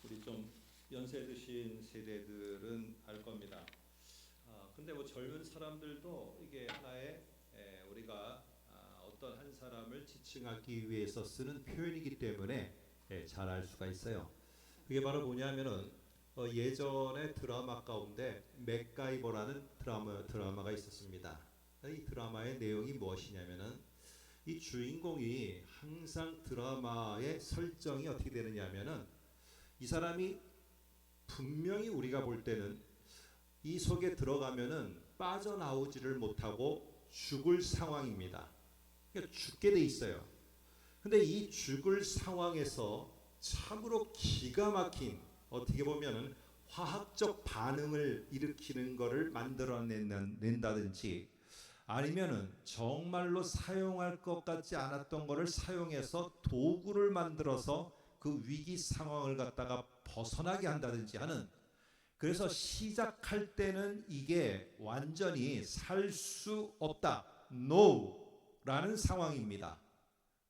우리 좀 연세 드신 세대들은 알 겁니다. 근데 뭐 젊은 사람들도 이게 하나의 우리가 어떤 한 사람을 지칭하기 위해서 쓰는 표현이기 때문에 잘 알 수가 있어요. 그게 바로 뭐냐면은 예전에 드라마 가운데 맥가이버라는 드라마가 있었습니다. 이 드라마의 내용이 무엇이냐면은 이 주인공이 항상 드라마의 설정이 어떻게 되느냐면은 이 사람이 분명히 우리가 볼 때는 이 속에 들어가면은 빠져나오지를 못하고 죽을 상황입니다. 그러니까 죽게 돼 있어요. 근데 이 죽을 상황에서 참으로 기가 막힌 어떻게 보면은 화학적 반응을 일으키는 것을 만들어낸다든지 아니면은 정말로 사용할 것 같지 않았던 것을 사용해서 도구를 만들어서 그 위기 상황을 갖다가 벗어나게 한다든지 하는, 그래서 시작할 때는 이게 완전히 살 수 없다, NO라는 상황입니다.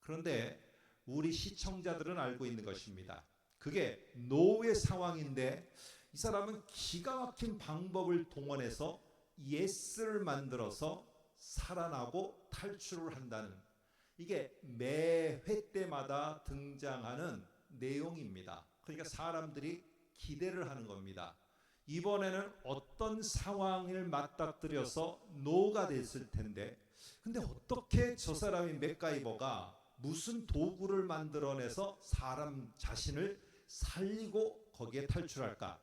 그런데 우리 시청자들은 알고 있는 것입니다. 그게 NO의 상황인데 이 사람은 기가 막힌 방법을 동원해서 YES를 만들어서 살아나고 탈출을 한다는, 이게 매 회 때마다 등장하는 내용입니다. 그러니까 사람들이 기대를 하는 겁니다. 이번에는 어떤 상황을 맞닥뜨려서 노가 됐을 텐데, 근데 어떻게 저 사람이 맥가이버가 무슨 도구를 만들어내서 사람 자신을 살리고 거기에 탈출할까?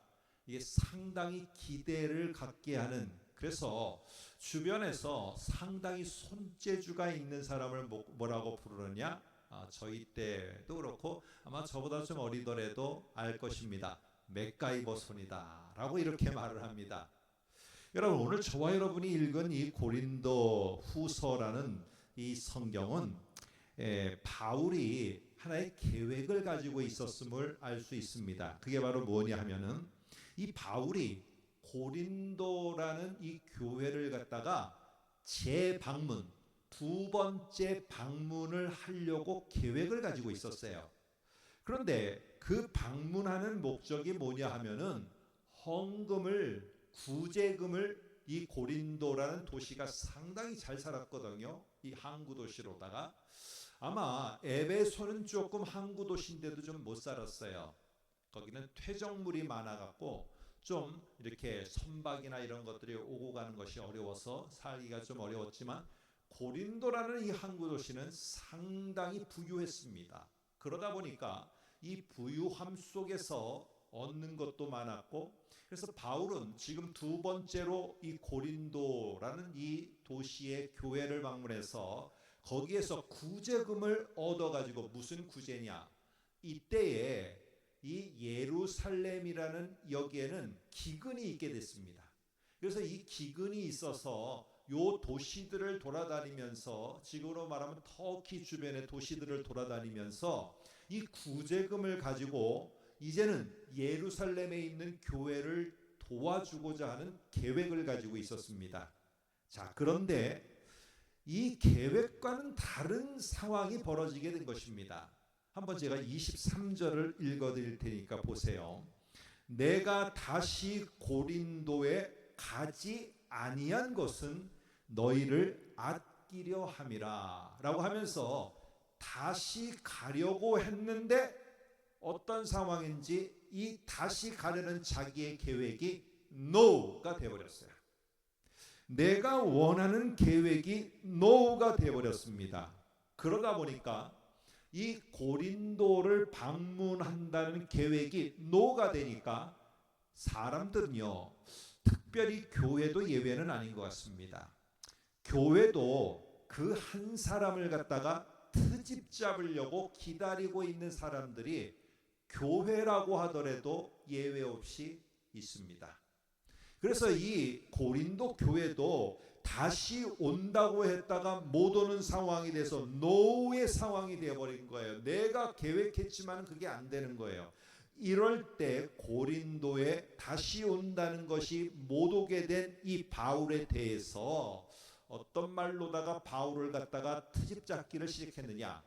이게 상당히 기대를 갖게 하는, 그래서 주변에서 상당히 손재주가 있는 사람을 뭐라고 부르느냐? 저희 때도 그렇고 아마 저보다 좀 어리더라도 알 것입니다. 맥가이버 손이다 라고 이렇게 말을 합니다. 여러분, 오늘 저와 여러분이 읽은 이 고린도 후서라는 이 성경은 바울이 하나의 계획을 가지고 있었음을 알 수 있습니다. 그게 바로 뭐냐 하면은 이 바울이 고린도라는 이 교회를 갖다가 재방문, 두 번째 방문을 하려고 계획을 가지고 있었어요. 그런데 그 방문하는 목적이 뭐냐 하면은 헌금을, 구제금을, 이 고린도라는 도시가 상당히 잘 살았거든요. 이 항구 도시로다가 아마 에베소는 조금 항구 도시인데도 좀 못 살았어요. 거기는 퇴적물이 많아갖고 좀 이렇게 선박이나 이런 것들이 오고 가는 것이 어려워서 살기가 좀 어려웠지만 고린도라는 이 항구 도시는 상당히 부유했습니다. 그러다 보니까 이 부유함 속에서 얻는 것도 많았고, 그래서 바울은 지금 두 번째로 이 고린도라는 이 도시의 교회를 방문해서 거기에서 구제금을 얻어가지고, 무슨 구제냐, 이때에 이 예루살렘이라는 여기에는 기근이 있게 됐습니다. 그래서 이 기근이 있어서 요 도시들을 돌아다니면서, 지금으로 말하면 터키 주변의 도시들을 돌아다니면서 이 구제금을 가지고 이제는 예루살렘에 있는 교회를 도와주고자 하는 계획을 가지고 있었습니다. 자, 그런데 이 계획과는 다른 상황이 벌어지게 된 것입니다. 한번 제가 23절을 읽어드릴 테니까 보세요. 내가 다시 고린도에 가지 아니한 것은 너희를 아끼려 함이라 라고 하면서 다시 가려고 했는데 어떤 상황인지 이 다시 가려는 자기의 계획이 NO가 되어버렸어요. 내가 원하는 계획이 NO가 되어버렸습니다. 그러다 보니까 이 고린도를 방문한다는 계획이 NO가 되니까 사람들은요, 특별히 교회도 예외는 아닌 것 같습니다. 교회도 그 한 사람을 갖다가 트집 잡으려고 기다리고 있는 사람들이 교회라고 하더라도 예외 없이 있습니다. 그래서 이 고린도 교회도 다시 온다고 했다가 못 오는 상황이 돼서 노의 상황이 되어버린 거예요. 내가 계획했지만 그게 안 되는 거예요. 이럴 때 고린도에 다시 온다는 것이 못 오게 된 이 바울에 대해서 어떤 말로다가 바울을 갖다가 트집 잡기를 시작했느냐,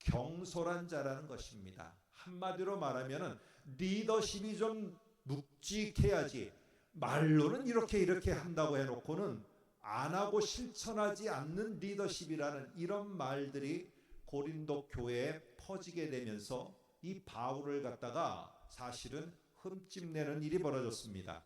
경솔한 자라는 것입니다. 한마디로 말하면 리더십이 좀 묵직해야지, 말로는 이렇게 한다고 해놓고는 안 하고 실천하지 않는 리더십이라는 이런 말들이 고린도 교회에 퍼지게 되면서 이 바울을 갖다가 사실은 흠집내는 일이 벌어졌습니다.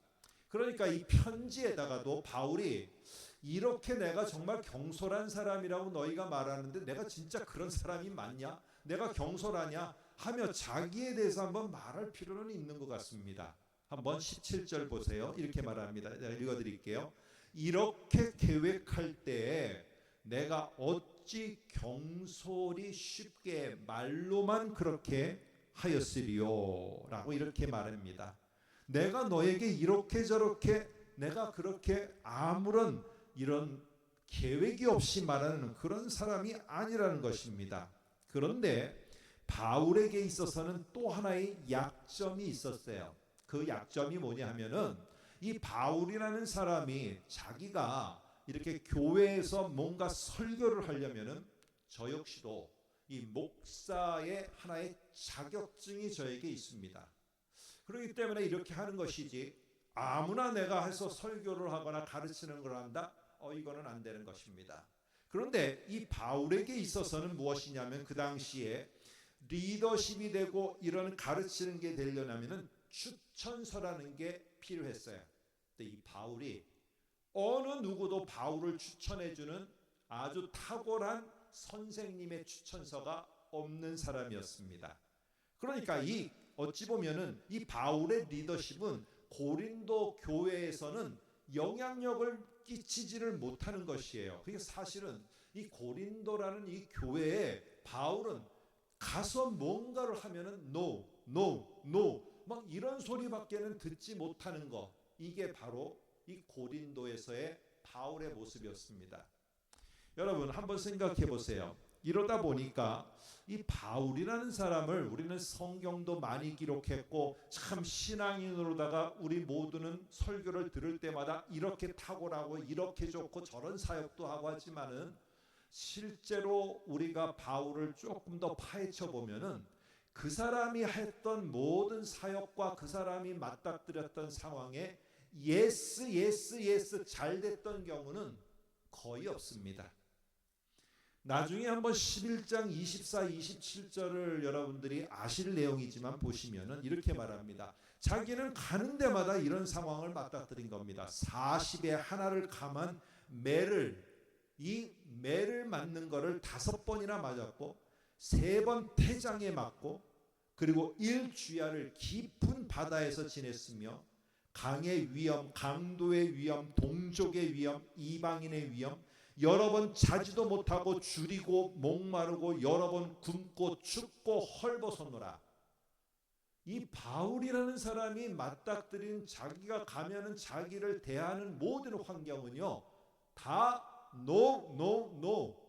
그러니까 이 편지에다가도 바울이 이렇게 내가 정말 경솔한 사람이라고 너희가 말하는데 내가 진짜 그런 사람이 맞냐? 내가 경솔하냐? 하며 자기에 대해서 한번 말할 필요는 있는 것 같습니다. 한번 17절 보세요. 이렇게 말합니다. 제가 읽어드릴게요. 이렇게 계획할 때에 내가 어찌 경솔이 쉽게 말로만 그렇게 하였으리요 라고 이렇게 말합니다. 내가 너에게 이렇게 저렇게 내가 그렇게 아무런 이런 계획이 없이 말하는 그런 사람이 아니라는 것입니다. 그런데 바울에게 있어서는 또 하나의 약점이 있었어요. 그 약점이 뭐냐 하면은 이 바울이라는 사람이 자기가 이렇게 교회에서 뭔가 설교를 하려면은 저 역시도 이 목사의 하나의 자격증이 저에게 있습니다. 그렇기 때문에 이렇게 하는 것이지 아무나 내가 해서 설교를 하거나 가르치는 걸 한다? 이거는 안 되는 것입니다. 그런데 이 바울에게 있어서는 무엇이냐면 그 당시에 리더십이 되고 이런 가르치는 게 되려면은 추천서라는 게 필요했어요. 근데 이 바울이 어느 누구도 바울을 추천해주는 아주 탁월한 선생님의 추천서가 없는 사람이었습니다. 그러니까 이 어찌 보면은 이 바울의 리더십은 고린도 교회에서는 영향력을 끼치지를 못하는 것이에요. 그게 사실은 이 고린도라는 이 교회에 바울은 가서 뭔가를 하면은 no 막 이런 소리밖에는 듣지 못하는 거, 이게 바로 이 고린도에서의 바울의 모습이었습니다. 여러분 한번 생각해 보세요. 이러다 보니까 이 바울이라는 사람을 우리는 성경도 많이 기록했고 참 신앙인으로다가 우리 모두는 설교를 들을 때마다 이렇게 탁월하고 이렇게 좋고 저런 사역도 하고 하지만은 실제로 우리가 바울을 조금 더 파헤쳐 보면은 그 사람이 했던 모든 사역과 그 사람이 맞닥뜨렸던 상황에 예스 잘 됐던 경우는 거의 없습니다. 나중에 한번 11장 24, 27절을 여러분들이 아실 내용이지만 보시면은 이렇게 말합니다. 자기는 가는 데마다 이런 상황을 맞닥뜨린 겁니다. 40에 하나를 감한 이 매를 맞는 거를 5번이나 맞았고 3번 태장에 맞고 그리고 일주야를 깊은 바다에서 지냈으며 강의 위험, 강도의 위험, 동족의 위험, 이방인의 위험, 여러 번 자지도 못하고 줄이고 목마르고 여러 번 굶고 춥고 헐벗었노라. 이 바울이라는 사람이 맞닥뜨린 자기가 가면은 자기를 대하는 모든 환경은요 다 no.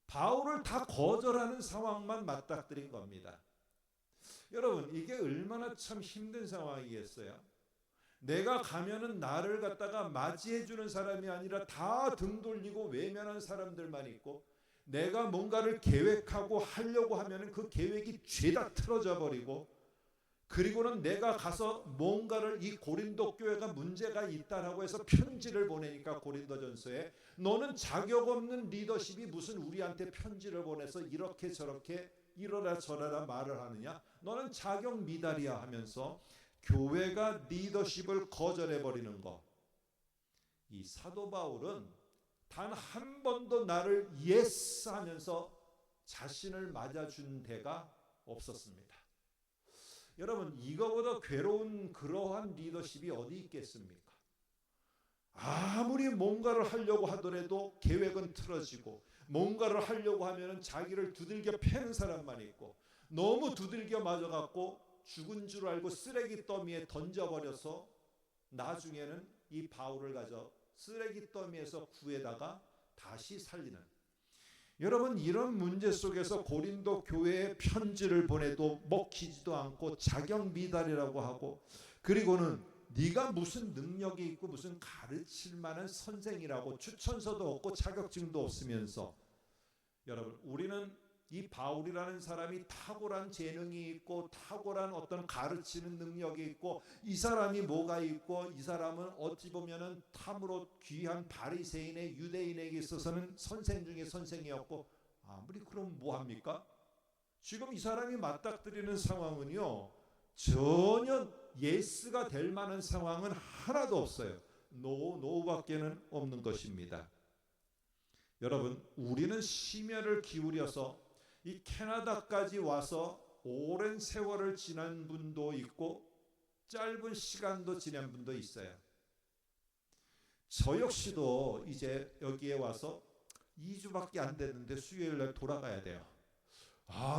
바울을 다 거절하는 상황만 맞닥뜨린 겁니다. 여러분 이게 얼마나 참 힘든 상황이겠어요. 내가 가면은 나를 갖다가 맞이해 주는 사람이 아니라 다 등 돌리고 외면한 사람들만 있고, 내가 뭔가를 계획하고 하려고 하면은 그 계획이 죄다 틀어져 버리고, 그리고는 내가 가서 뭔가를 이 고린도 교회가 문제가 있다라고 해서 편지를 보내니까 고린도전서에 너는 자격 없는 리더십이 무슨 우리한테 편지를 보내서 이렇게 저렇게 이러라 저러라 말을 하느냐, 너는 자격 미달이야 하면서 교회가 리더십을 거절해버리는 것. 이 사도 바울은 단 한 번도 나를 예스 하면서 자신을 맞아준 데가 없었습니다. 여러분 이거보다 괴로운 그러한 리더십이 어디 있겠습니까? 아무리 뭔가를 하려고 하더라도 계획은 틀어지고, 뭔가를 하려고 하면 자기를 두들겨 패는 사람만 있고, 너무 두들겨 맞아갖고 죽은 줄 알고 쓰레기 더미에 던져버려서 나중에는 이 바울을 가져 쓰레기 더미에서 구해다가 다시 살리는, 여러분 이런 문제 속에서 고린도 교회에 편지를 보내도 먹히지도 않고 자격 미달이라고 하고, 그리고는 네가 무슨 능력이 있고 무슨 가르칠 만한 선생이라고 추천서도 없고 자격증도 없으면서, 여러분 우리는 이 바울이라는 사람이 탁월한 재능이 있고 탁월한 어떤 가르치는 능력이 있고 이 사람이 뭐가 있고 이 사람은 어찌 보면은 탐으로 귀한 바리새인의 유대인에게 있어서는 선생 중에 선생이었고 아무리 그럼 뭐합니까? 지금 이 사람이 맞닥뜨리는 상황은요 전혀 예스가 될 만한 상황은 하나도 없어요. 노밖에는 없는 것입니다. 여러분 우리는 심혈을 기울여서 이 캐나다까지 와서 오랜 세월을 지난 분도 있고 짧은 시간도 지난 분도 있어요. 저 역시도 이제 여기에 와서 2주밖에 안 됐는데 수요일날 돌아가야 돼요.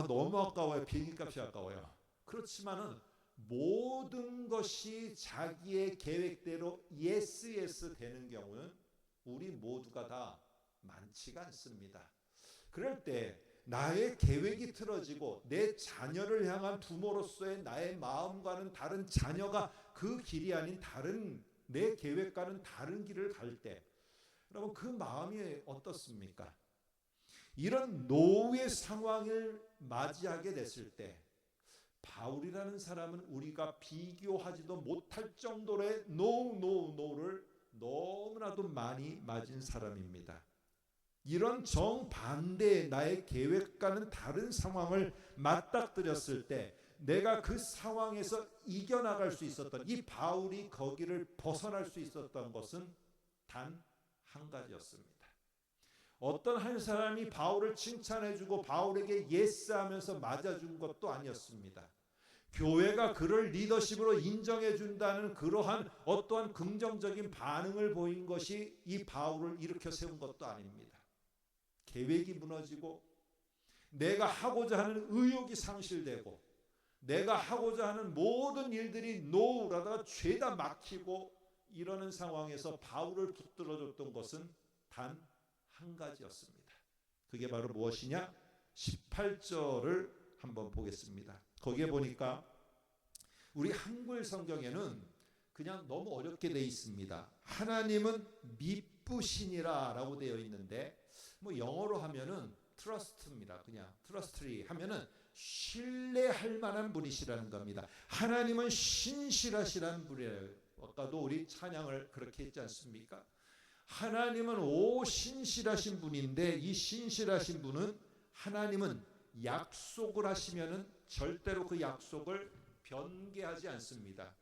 너무 아까워요. 비행기값이 아까워요. 그렇지만은 모든 것이 자기의 계획대로 예스 되는 경우는 우리 모두가 다 많지가 않습니다. 그럴 때 나의 계획이 틀어지고 내 자녀를 향한 부모로서의 나의 마음과는 다른 자녀가 그 길이 아닌 다른 내 계획과는 다른 길을 갈 때 여러분 그 마음이 어떻습니까? 이런 노의 상황을 맞이하게 됐을 때 바울이라는 사람은 우리가 비교하지도 못할 정도의 노를 너무나도 많이 맞은 사람입니다. 이런 정반대의 나의 계획과는 다른 상황을 맞닥뜨렸을 때 내가 그 상황에서 이겨나갈 수 있었던 이 바울이 거기를 벗어날 수 있었던 것은 단 한 가지였습니다. 어떤 한 사람이 바울을 칭찬해주고 바울에게 예스하면서 맞아준 것도 아니었습니다. 교회가 그를 리더십으로 인정해준다는 그러한 어떠한 긍정적인 반응을 보인 것이 이 바울을 일으켜 세운 것도 아닙니다. 계획이 무너지고 내가 하고자 하는 의욕이 상실되고 내가 하고자 하는 모든 일들이 노라다가 죄다 막히고 이러는 상황에서 바울을 붙들어줬던 것은 단 한 가지였습니다. 그게 바로 무엇이냐? 18절을 한번 보겠습니다. 거기에 보니까 우리 한글 성경에는 그냥 너무 어렵게 되어 있습니다. 하나님은 미쁘시니라 라고 되어 있는데 영어로 하면은 trust입니다. 그냥 trustly 하면은 신뢰할 만한 분이시라는 겁니다. 하나님은 신실하시라는 분이에요. 아까도 우리 찬양을 그렇게 했지 않습니까? 하나님은 신실하신 분인데 이 신실하신 분은 하나님은 약속을 하시면은 절대로 그 약속을 변개하지 않습니다.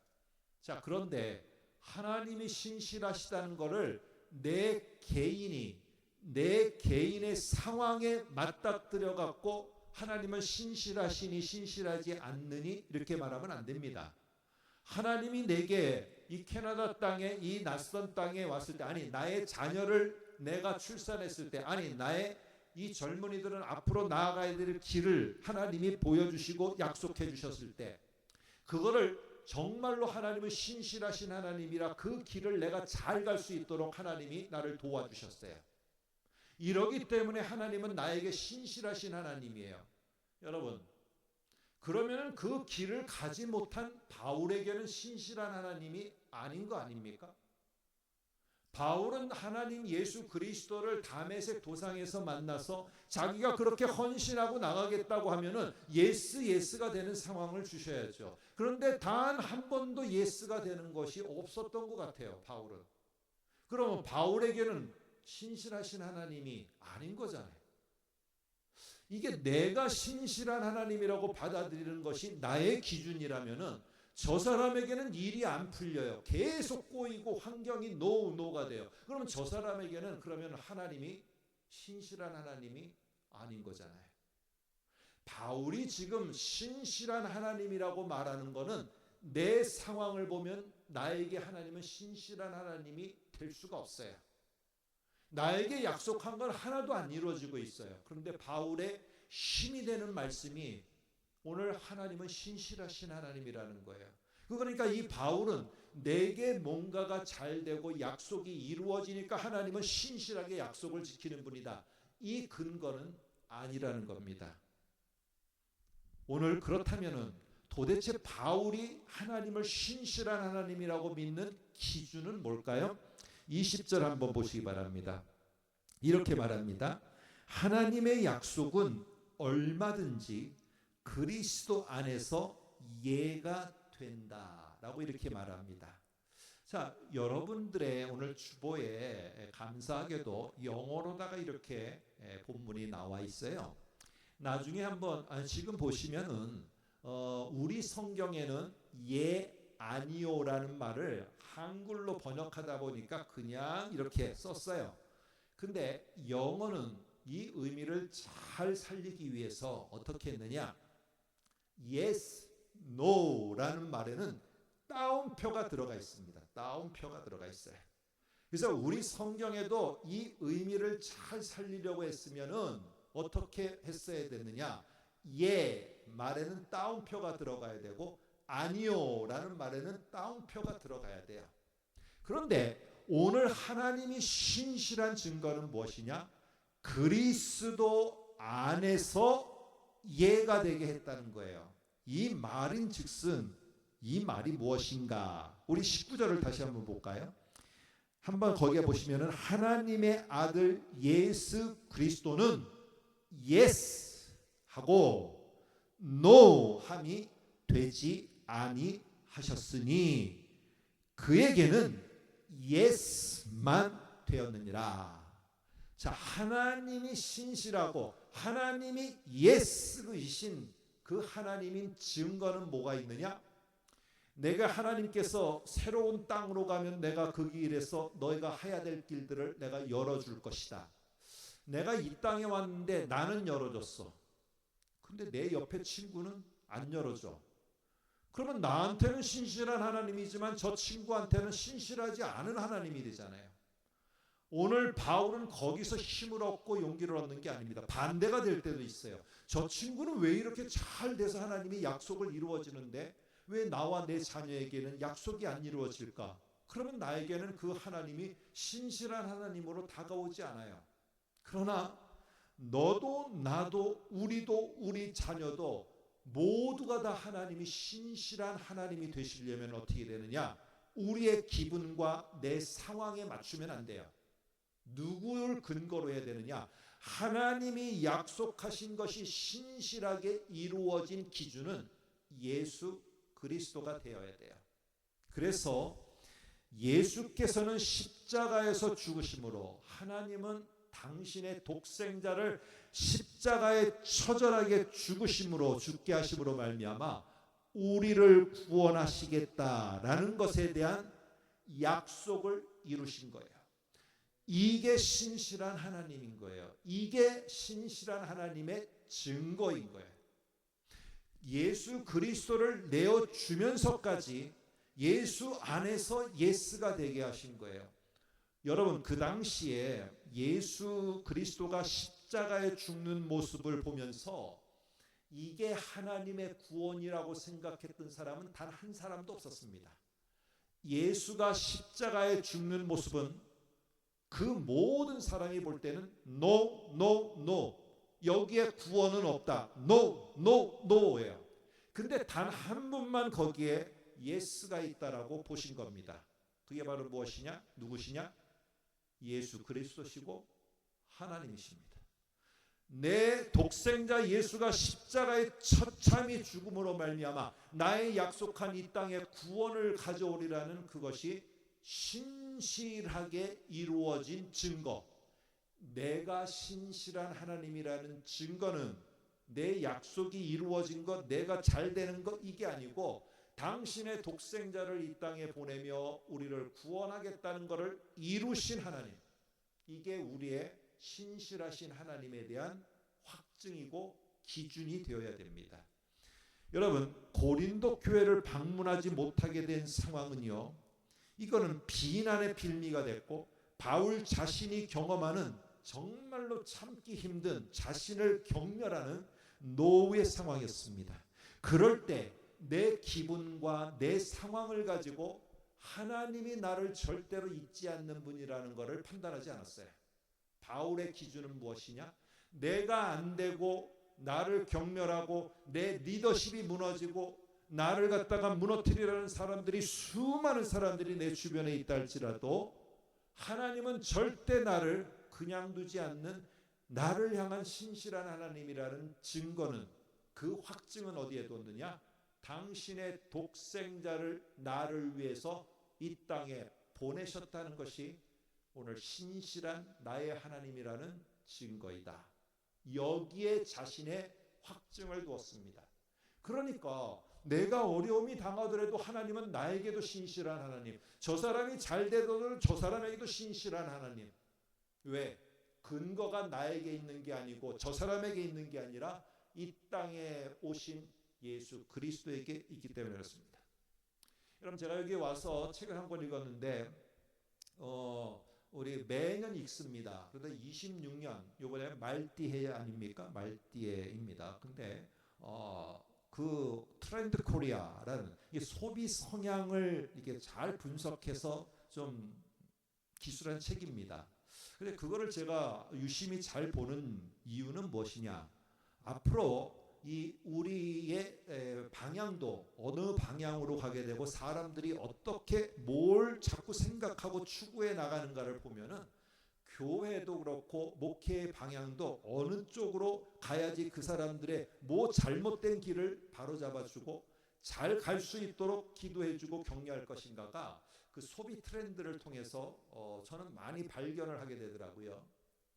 자, 그런데 하나님이 신실하시다는 것을 내 개인의 상황에 맞닥뜨려 갖고 하나님은 신실하시니 신실하지 않느니 이렇게 말하면 안 됩니다. 하나님이 내게 이 캐나다 땅에 이 낯선 땅에 왔을 때 아니 나의 자녀를 내가 출산했을 때 아니 나의 이 젊은이들은 앞으로 나아가야 될 길을 하나님이 보여주시고 약속해 주셨을 때 그거를 정말로 하나님은 신실하신 하나님이라 그 길을 내가 잘 갈 수 있도록 하나님이 나를 도와주셨어요. 이러기 때문에 하나님은 나에게 신실하신 하나님이에요. 여러분 그러면 그 길을 가지 못한 바울에게는 신실한 하나님이 아닌 거 아닙니까? 바울은 하나님 예수 그리스도를 다메섹 도상에서 만나서 자기가 그렇게 헌신하고 나가겠다고 하면은 예스가 되는 상황을 주셔야죠. 그런데 단 한 번도 예스가 되는 것이 없었던 것 같아요. 바울은. 그러면 바울에게는 신실하신 하나님이 아닌 거잖아요. 이게 내가 신실한 하나님이라고 받아들이는 것이 나의 기준이라면은 저 사람에게는 일이 안 풀려요. 계속 꼬이고 환경이 노가 돼요. 그러면 저 사람에게는 그러면 하나님이 신실한 하나님이 아닌 거잖아요. 바울이 지금 신실한 하나님이라고 말하는 거는 내 상황을 보면 나에게 하나님은 신실한 하나님이 될 수가 없어요. 나에게 약속한 건 하나도 안 이루어지고 있어요. 그런데 바울의 힘이 되는 말씀이 오늘 하나님은 신실하신 하나님이라는 거예요. 그러니까 이 바울은 내게 뭔가가 잘 되고 약속이 이루어지니까 하나님은 신실하게 약속을 지키는 분이다. 이 근거는 아니라는 겁니다. 오늘 그렇다면은 도대체 바울이 하나님을 신실한 하나님이라고 믿는 기준은 뭘까요? 20절 한번 보시기 바랍니다. 이렇게 말합니다. 하나님의 약속은 얼마든지 그리스도 안에서 예가 된다라고 이렇게 말합니다. 자, 여러분들의 오늘 주보에 감사하게도 영어로다가 이렇게 본문이 나와 있어요. 나중에 한번 지금 보시면은 우리 성경에는 예 아니오라는 말을 한글로 번역하다 보니까 그냥 이렇게 썼어요. 근데 영어는 이 의미를 잘 살리기 위해서 어떻게 했느냐? yes, no라는 말에는 따옴표가 들어가 있습니다. 따옴표가 들어가 있어요. 그래서 우리 성경에도 이 의미를 잘 살리려고 했으면은 어떻게 했어야 됐느냐? 예 말에는 따옴표가 들어가야 되고 아니요라는 말에는 따옴표가 들어가야 돼요. 그런데 오늘 하나님이 신실한 증거는 무엇이냐? 그리스도 안에서 예가 되게 했다는 거예요. 이 말인즉슨 이 말이 무엇인가? 우리 19절을 다시 한번 볼까요? 한번 거기에 보시면은 하나님의 아들 예수 그리스도는 yes 하고 no 함이 되지 아니하셨으니 그에게는 yes만 되었느니라. 자, 하나님이 신실하고 하나님이 예스이신 그 하나님인 증거는 뭐가 있느냐? 내가 하나님께서 새로운 땅으로 가면 내가 그 길에서 너희가 해야 될 길들을 내가 열어줄 것이다. 내가 이 땅에 왔는데 나는 열어줬어. 근데 내 옆에 친구는 안 열어줘. 그러면 나한테는 신실한 하나님이지만 저 친구한테는 신실하지 않은 하나님이 되잖아요. 오늘 바울은 거기서 힘을 얻고 용기를 얻는 게 아닙니다. 반대가 될 때도 있어요. 저 친구는 왜 이렇게 잘 돼서 하나님이 약속을 이루어지는데 왜 나와 내 자녀에게는 약속이 안 이루어질까? 그러면 나에게는 그 하나님이 신실한 하나님으로 다가오지 않아요. 그러나 너도 나도 우리도 우리 자녀도 모두가 다 하나님이 신실한 하나님이 되시려면 어떻게 되느냐? 우리의 기분과 내 상황에 맞추면 안 돼요. 누구를 근거로 해야 되느냐? 하나님이 약속하신 것이 신실하게 이루어진 기준은 예수 그리스도가 되어야 돼요. 그래서 예수께서는 십자가에서 죽으심으로 하나님은 당신의 독생자를 십자가에 처절하게 죽으심으로 죽게 하심으로 말미암아 우리를 구원하시겠다라는 것에 대한 약속을 이루신 거예요. 이게 신실한 하나님인 거예요. 이게 신실한 하나님의 증거인 거예요. 예수 그리스도를 내어주면서까지 예수 안에서 예스가 되게 하신 거예요. 여러분, 그 당시에 예수 그리스도가 십자가에 죽는 모습을 보면서 이게 하나님의 구원이라고 생각했던 사람은 단 한 사람도 없었습니다. 예수가 십자가에 죽는 모습은 그 모든 사람이 볼 때는 no, no, no. 여기에 구원은 없다. No, no, no예요. 근데 단 한 분만 거기에 예스가 있다라고 보신 겁니다. 그게 바로 무엇이냐? 누구시냐? 예수 그리스도시고 하나님이십니다. 내 독생자 예수가 십자가의 처참히 죽음으로 말미암아 나의 약속한 이 땅에 구원을 가져오리라는 그것이 신실하게 이루어진 증거. 내가 신실한 하나님이라는 증거는 내 약속이 이루어진 것, 내가 잘 되는 것 이게 아니고 당신의 독생자를 이 땅에 보내며 우리를 구원하겠다는 것을 이루신 하나님. 이게 우리의 신실하신 하나님에 대한 확증이고 기준이 되어야 됩니다. 여러분, 고린도 교회를 방문하지 못하게 된 상황은요, 이거는 비난의 빌미가 됐고 바울 자신이 경험하는 정말로 참기 힘든 자신을 경멸하는 노후의 상황이었습니다. 그럴 때 내 기분과 내 상황을 가지고 하나님이 나를 절대로 잊지 않는 분이라는 것을 판단하지 않았어요. 바울의 기준은 무엇이냐? 내가 안 되고 나를 경멸하고 내 리더십이 무너지고 나를 갖다가 무너뜨리려는 사람들이 수많은 사람들이 내 주변에 있다 할지라도 하나님은 절대 나를 그냥 두지 않는 나를 향한 신실한 하나님이라는 증거는, 그 확증은 어디에 뒀느냐? 당신의 독생자를 나를 위해서 이 땅에 보내셨다는 것이 오늘 신실한 나의 하나님이라는 증거이다. 여기에 자신의 확증을 두었습니다. 그러니까 내가 어려움이 당하더라도 하나님은 나에게도 신실한 하나님, 저 사람이 잘 되더라도 저 사람에게도 신실한 하나님. 왜? 근거가 나에게 있는 게 아니고 저 사람에게 있는 게 아니라 이 땅에 오신 예수 그리스도에게 있기 때문에 그렇습니다. 여러분, 제가 여기 와서 책을 한 권 읽었는데 우리 매년 읽습니다. 그런데 26년 이번에 말띠해 아닙니까? 말띠해입니다. 근데 그 트렌드 코리아라는 이 소비 성향을 이렇게 잘 분석해서 좀 기술한 책입니다. 근데 그거를 제가 유심히 잘 보는 이유는 무엇이냐? 앞으로 이 우리의 방향도 어느 방향으로 가게 되고 사람들이 어떻게 뭘 자꾸 생각하고 추구해 나가는가를 보면은 교회도 그렇고 목회의 방향도 어느 쪽으로 가야지 그 사람들의 뭐 잘못된 길을 바로잡아주고 잘 갈 수 있도록 기도해주고 격려할 것인가가 그 소비 트렌드를 통해서 저는 많이 발견을 하게 되더라고요.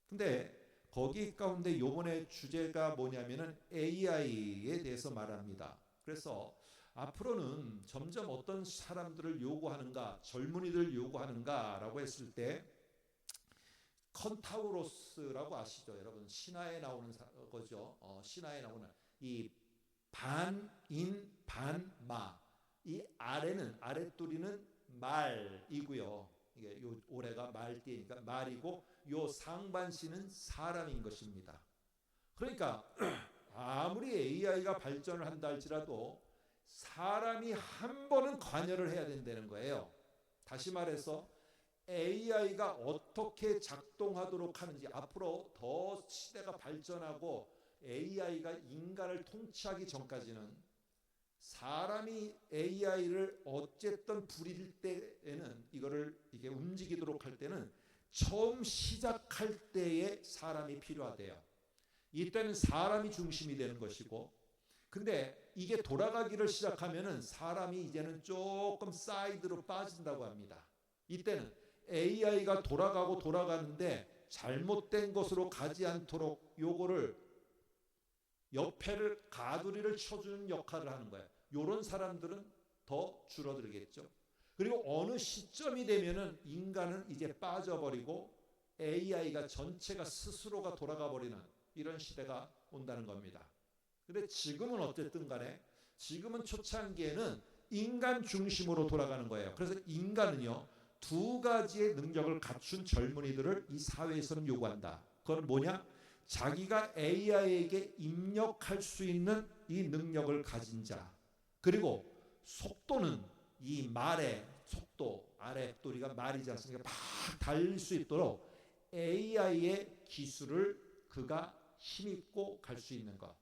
근데 거기 가운데 요번에 주제가 뭐냐면은 AI에 대해서 말합니다. 그래서 앞으로는 점점 어떤 사람들을 요구하는가, 젊은이들 요구하는가라고 했을 때 컨타우로스라고 아시죠? 여러분, 신화에 나오는 거죠. 신화에 나오는 이 반인 반마, 이 아래는 아랫돌이는 말이고요. 이게 요 올해가 말띠니까 말이고 요 상반신은 사람인 것입니다. 그러니까 아무리 AI가 발전을 한다 할지라도 사람이 한 번은 관여를 해야 된다는 거예요. 다시 말해서 AI가 어떻게 작동하도록 하는지, 앞으로 더 시대가 발전하고 AI가 인간을 통치하기 전까지는 사람이 AI를 어쨌든 부릴 때에는 이게 움직이도록 할 때는 처음 시작할 때에 사람이 필요하대요. 이때는 사람이 중심이 되는 것이고, 근데 이게 돌아가기를 시작하면은 사람이 이제는 조금 사이드로 빠진다고 합니다. 이때는 AI가 돌아가고 돌아가는데 잘못된 것으로 가지 않도록 요거를 옆에를 가두리를 쳐주는 역할을 하는 거예요. 이런 사람들은 더 줄어들겠죠. 그리고 어느 시점이 되면은 인간은 이제 빠져버리고 AI가 전체가 스스로가 돌아가 버리는 이런 시대가 온다는 겁니다. 근데 지금은 어쨌든 간에 지금은 초창기에는 인간 중심으로 돌아가는 거예요. 그래서 인간은요, 두 가지의 능력을 갖춘 젊은이들을 이 사회에서는 요구한다. 그건 뭐냐? 자기가 AI에게 입력할 수 있는 이 능력을 가진 자, 그리고 속도는 이 말의 속도, 아랫도리가 말이지 않습니까? 막 달릴 수 있도록 AI의 기술을 그가 힘입고 갈 수 있는 것.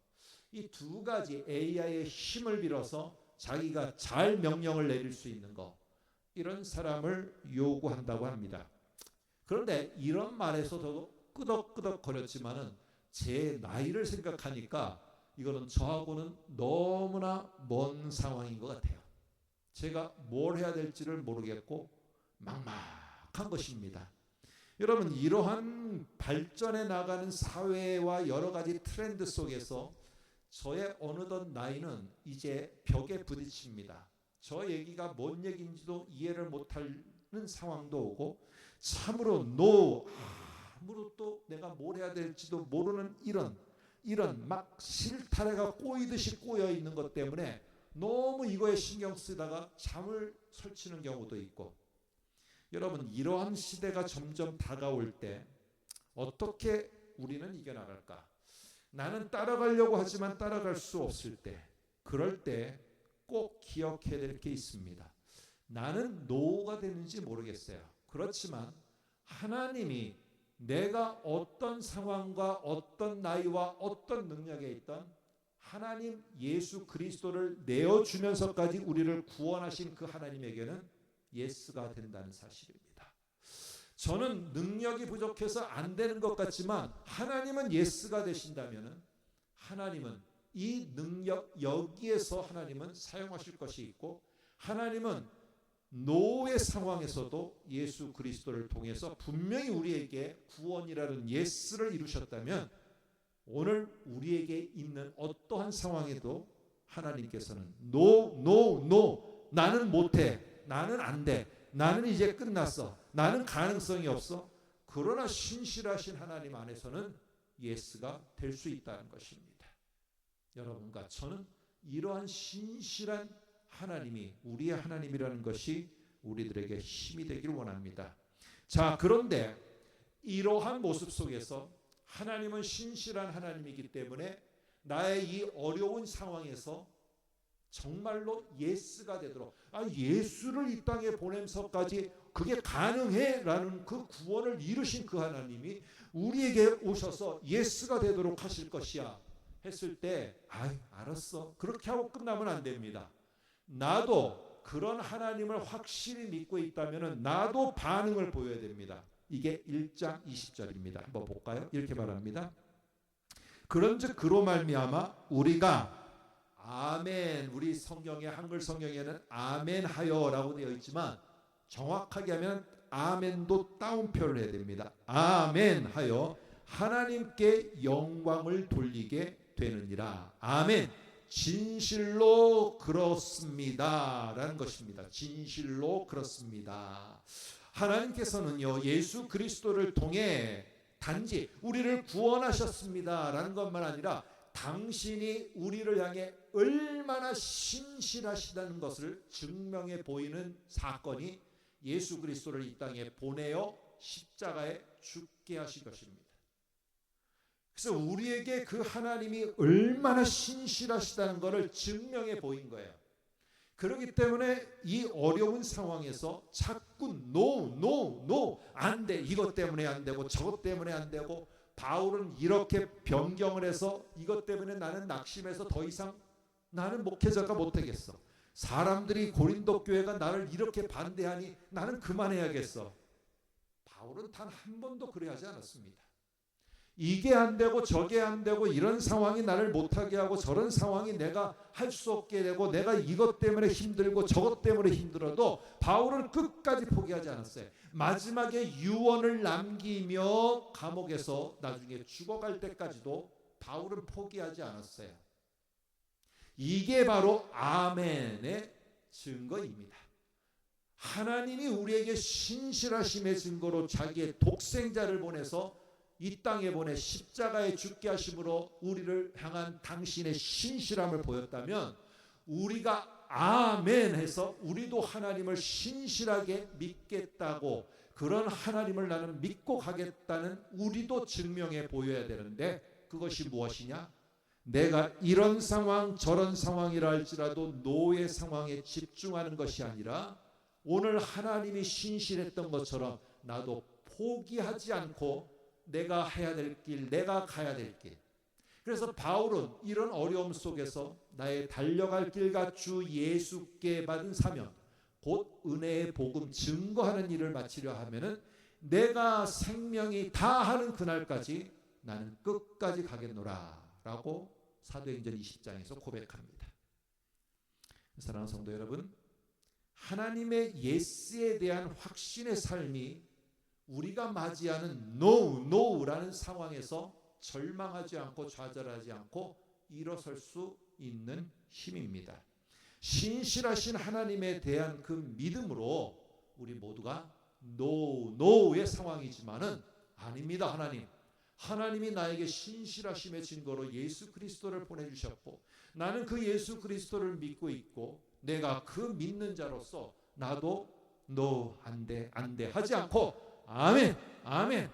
이 두 가지 AI의 힘을 빌어서 자기가 잘 명령을 내릴 수 있는 것, 이런 사람을 요구한다고 합니다. 그런데 이런 말에서 저도 끄덕끄덕 거렸지만은 제 나이를 생각하니까 이거는 저하고는 너무나 먼 상황인 것 같아요. 제가 뭘 해야 될지를 모르겠고 막막한 것입니다. 여러분, 이러한 발전해 나가는 사회와 여러 가지 트렌드 속에서 저의 어느덧 나이는 이제 벽에 부딪힙니다. 저 얘기가 뭔 얘기인지도 이해를 못하는 상황도 오고, 참으로 아무로 또 내가 뭘 해야 될지도 모르는 이런 막 실타래가 꼬이듯이 꼬여 있는 것 때문에 너무 이거에 신경 쓰다가 잠을 설치는 경우도 있고, 여러분, 이러한 시대가 점점 다가올 때 어떻게 우리는 이겨나갈까? 나는 따라가려고 하지만 따라갈 수 없을 때, 그럴 때 꼭 기억해야 될 게 있습니다. 나는 노가 되는지 모르겠어요. 그렇지만 하나님이 내가 어떤 상황과 어떤 나이와 어떤 능력에 있던 하나님 예수 그리스도를 내어주면서까지 우리를 구원하신 그 하나님에게는 예스가 된다는 사실입니다. 저는 능력이 부족해서 안 되는 것 같지만 하나님은 예스가 되신다면 하나님은 이 능력 여기에서 하나님은 사용하실 것이 있고 하나님은 노의 상황에서도 예수 그리스도를 통해서 분명히 우리에게 구원이라는 예스를 이루셨다면 오늘 우리에게 있는 어떠한 상황에도 하나님께서는 no 나는 못해 나는 안 돼 나는 이제 끝났어 나는 가능성이 없어 그러나 신실하신 하나님 안에서는 예스가 될 수 있다는 것입니다. 여러분과 저는 이러한 신실한 하나님이 우리의 하나님이라는 것이 우리들에게 힘이 되기를 원합니다. 자, 그런데 이러한 모습 속에서 하나님은 신실한 하나님이기 때문에 나의 이 어려운 상황에서 정말로 예스가 되도록 예수를 이 땅에 보내면서까지 그게 가능해 라는 그 구원을 이루신 그 하나님이 우리에게 오셔서 예스가 되도록 하실 것이야 했을 때 알았어 그렇게 하고 끝나면 안 됩니다. 나도 그런 하나님을 확실히 믿고 있다면 나도 반응을 보여야 됩니다. 이게 1장 20절입니다. 한번 볼까요? 이렇게 말합니다. 그런즉 그로 말미암아 우리가 아멘 우리 성경에 한글 성경에는 아멘 하여라고 되어 있지만 정확하게 하면 아멘도 따옴표를 해야 됩니다. 아멘 하여 하나님께 영광을 돌리게 되느니라. 아멘. 진실로 그렇습니다 라는 것입니다. 진실로 그렇습니다. 하나님께서는요 예수 그리스도를 통해 단지 우리를 구원하셨습니다 라는 것만 아니라 당신이 우리를 향해 얼마나 신실하시다는 것을 증명해 보이는 사건이 예수 그리스도를 이 땅에 보내어 십자가에 죽게 하신 것입니다. 그래서 우리에게 그 하나님이 얼마나 신실하시다는 것을 증명해 보인 거예요. 그렇기 때문에 이 어려운 상황에서 자꾸 no 안 돼 이것 때문에 안 되고 저것 때문에 안 되고 바울은 이렇게 변경을 해서 이것 때문에 나는 낙심해서 더 이상 나는 목회자가 못하겠어. 사람들이 고린도 교회가 나를 이렇게 반대하니 나는 그만해야겠어. 바울은 단 한 번도 그래 하지 않았습니다. 이게 안 되고 저게 안 되고 이런 상황이 나를 못하게 하고 저런 상황이 내가 할 수 없게 되고 내가 이것 때문에 힘들고 저것 때문에 힘들어도 바울은 끝까지 포기하지 않았어요. 마지막에 유언을 남기며 감옥에서 나중에 죽어갈 때까지도 바울은 포기하지 않았어요. 이게 바로 아멘의 증거입니다. 하나님이 우리에게 신실하심의 증거로 자기의 독생자를 보내서 이 땅에 보내 십자가에 죽게 하심으로 우리를 향한 당신의 신실함을 보였다면 우리가 아멘 해서 우리도 하나님을 신실하게 믿겠다고 그런 하나님을 나는 믿고 가겠다는 우리도 증명해 보여야 되는데 그것이 무엇이냐? 내가 이런 상황 저런 상황이라 할지라도 노의 상황에 집중하는 것이 아니라 오늘 하나님이 신실했던 것처럼 나도 포기하지 않고 내가 해야 될 길, 내가 가야 될 길. 그래서 바울은 이런 어려움 속에서 나의 달려갈 길과 주 예수께 받은 사명, 곧 은혜의 복음 증거하는 일을 마치려 하면은 내가 생명이 다하는 그날까지 나는 끝까지 가겠노라 라고 사도행전 20장에서 고백합니다. 사랑하는 성도 여러분, 하나님의 예스에 대한 확신의 삶이 우리가 맞이하는 no라는 상황에서 절망하지 않고 좌절하지 않고 일어설 수 있는 힘입니다. 신실하신 하나님에 대한 그 믿음으로 우리 모두가 no의 상황이지만은 아닙니다. 하나님이 나에게 신실하심의 증거로 예수 그리스도를 보내주셨고 나는 그 예수 그리스도를 믿고 있고 내가 그 믿는 자로서 나도 no 안 돼 하지 않고 아멘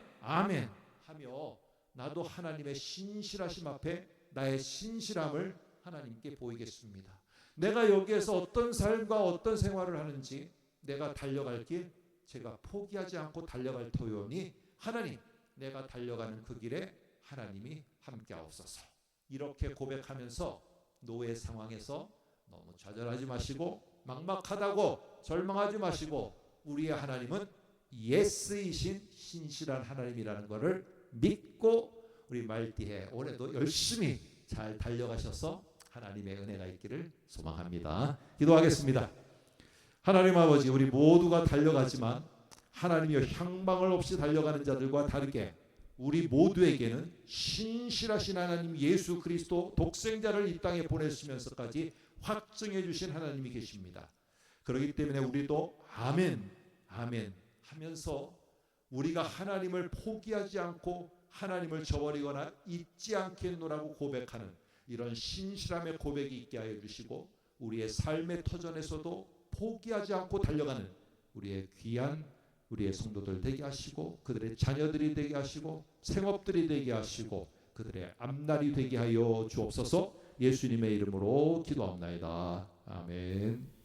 하며 나도 하나님의 신실하심 앞에 나의 신실함을 하나님께 보이겠습니다. 내가 여기에서 어떤 삶과 어떤 생활을 하는지 내가 달려갈 길 제가 포기하지 않고 달려갈 터이오니 하나님 내가 달려가는 그 길에 하나님이 함께하옵소서. 이렇게 고백하면서 노의 상황에서 너무 좌절하지 마시고 막막하다고 절망하지 마시고 우리의 하나님은 예스이신 신실한 하나님이라는 것을 믿고 우리 말띠해 올해도 열심히 잘 달려가셔서 하나님의 은혜가 있기를 소망합니다. 기도하겠습니다. 하나님 아버지, 우리 모두가 달려가지만 하나님의 향방을 없이 달려가는 자들과 다르게 우리 모두에게는 신실하신 하나님 예수 그리스도 독생자를 이 땅에 보내시면서까지 확증해 주신 하나님이 계십니다. 그렇기 때문에 우리도 아멘 아멘 하면서 우리가 하나님을 포기하지 않고 하나님을 저버리거나 잊지 않겠노라고 고백하는 이런 신실함의 고백이 있게 하여 주시고, 우리의 삶의 터전에서도 포기하지 않고 달려가는 우리의 귀한 우리의 성도들 되게 하시고, 그들의 자녀들이 되게 하시고, 생업들이 되게 하시고, 그들의 앞날이 되게 하여 주옵소서. 예수님의 이름으로 기도합나이다. 아멘.